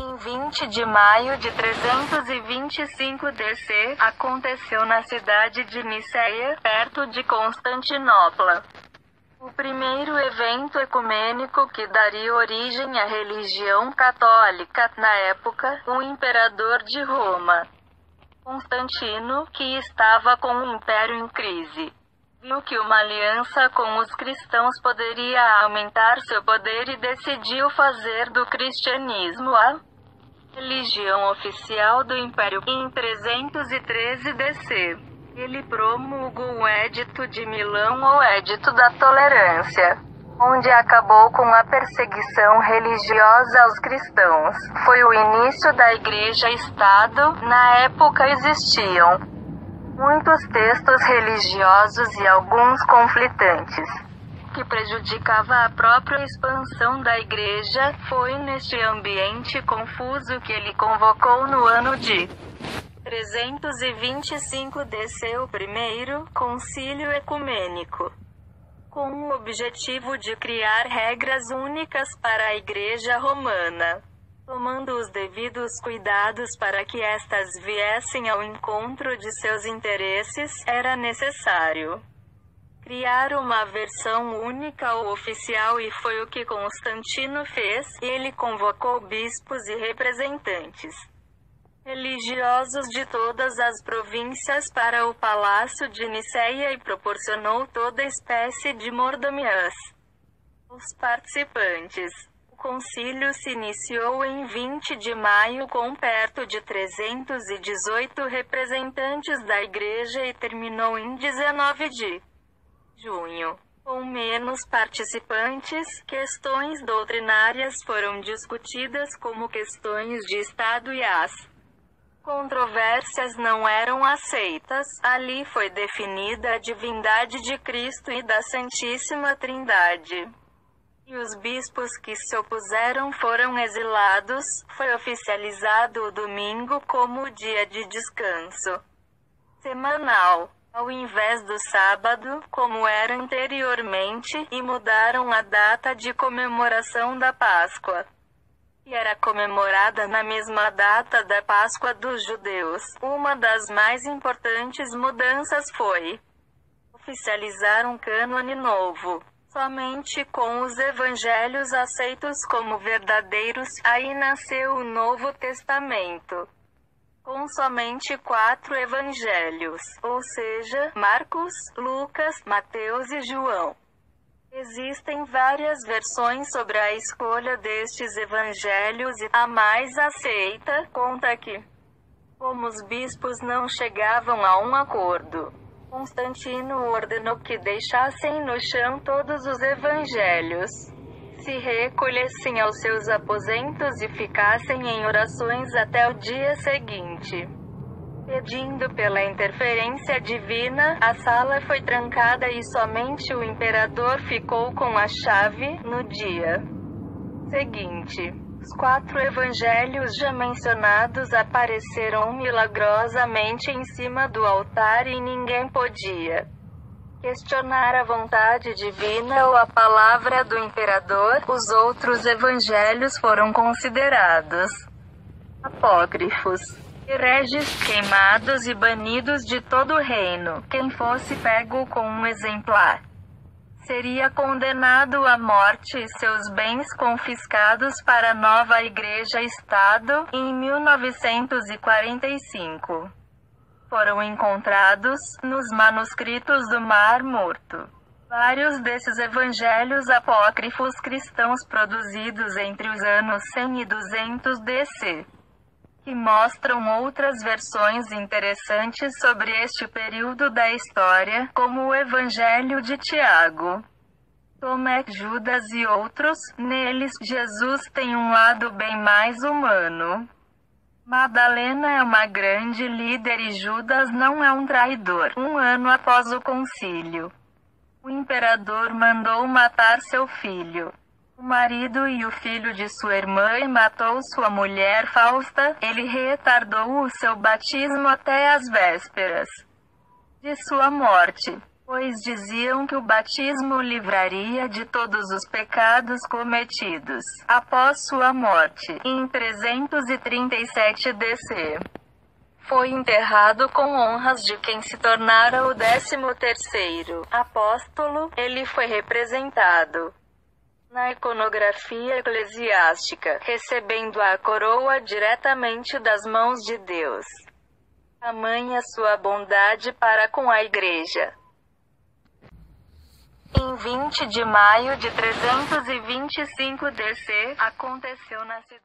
Em 20 de maio de 325 DC, aconteceu na cidade de Niceia, perto de Constantinopla, o primeiro evento ecumênico que daria origem à religião católica. Na época, o imperador de Roma, Constantino, que estava com o império em crise, viu que uma aliança com os cristãos poderia aumentar seu poder e decidiu fazer do cristianismo a religião oficial do império. Em 313 DC, ele promulgou o Edito de Milão ou Edito da Tolerância, onde acabou com a perseguição religiosa aos cristãos. Foi o início da Igreja-Estado. Na época existiam muitos textos religiosos e alguns conflitantes, que prejudicava a própria expansão da Igreja. Foi neste ambiente confuso que ele convocou no ano de 325 DC o primeiro Concílio Ecumênico, com o objetivo de criar regras únicas para a Igreja Romana, tomando os devidos cuidados para que estas viessem ao encontro de seus interesses. Era necessário criar uma versão única ou oficial, e foi o que Constantino fez. Ele convocou bispos e representantes religiosos de todas as províncias para o Palácio de Niceia e proporcionou toda espécie de mordomias aos participantes. O concílio se iniciou em 20 de maio com perto de 318 representantes da Igreja e terminou em 19 de junho, com menos participantes. Questões doutrinárias foram discutidas como questões de Estado e as controvérsias não eram aceitas. Ali foi definida a divindade de Cristo e da Santíssima Trindade, e os bispos que se opuseram foram exilados. Foi oficializado o domingo como dia de descanso semanal, ao invés do sábado, como era anteriormente, e mudaram a data de comemoração da Páscoa, e era comemorada na mesma data da Páscoa dos judeus. Uma das mais importantes mudanças foi oficializar um cânone novo, somente com os evangelhos aceitos como verdadeiros. Aí nasceu o Novo Testamento, com somente 4 evangelhos, ou seja, Marcos, Lucas, Mateus e João. Existem várias versões sobre a escolha destes evangelhos, e a mais aceita conta que, como os bispos não chegavam a um acordo, Constantino ordenou que deixassem no chão todos os evangelhos, se recolhessem aos seus aposentos e ficassem em orações até o dia seguinte. Pedindo pela interferência divina, a sala foi trancada e somente o imperador ficou com a chave. No dia seguinte, os 4 evangelhos já mencionados apareceram milagrosamente em cima do altar e ninguém podia questionar a vontade divina ou a palavra do imperador. Os outros evangelhos foram considerados apócrifos, hereges, queimados e banidos de todo o reino. Quem fosse pego com um exemplar seria condenado à morte e seus bens confiscados para a nova Igreja-Estado. Em 1945, foram encontrados, nos manuscritos do Mar Morto, vários desses evangelhos apócrifos cristãos produzidos entre os anos 100 e 200 DC, que mostram outras versões interessantes sobre este período da história, como o Evangelho de Tiago, Tomé, Judas e outros. Neles, Jesus tem um lado bem mais humano. Madalena é uma grande líder e Judas não é um traidor. Um ano após o concílio, o imperador mandou matar seu filho, o marido e o filho de sua irmã, e matou sua mulher Fausta. Ele retardou o seu batismo até as vésperas de sua morte. pois diziam que o batismo o livraria de todos os pecados cometidos após sua morte, em 337 DC. Foi enterrado com honras de quem se tornara o 13º apóstolo. Ele foi representado na iconografia eclesiástica, recebendo a coroa diretamente das mãos de Deus. Tamanha sua bondade para com a Igreja. Em 20 de maio de 325 DC, aconteceu na cidade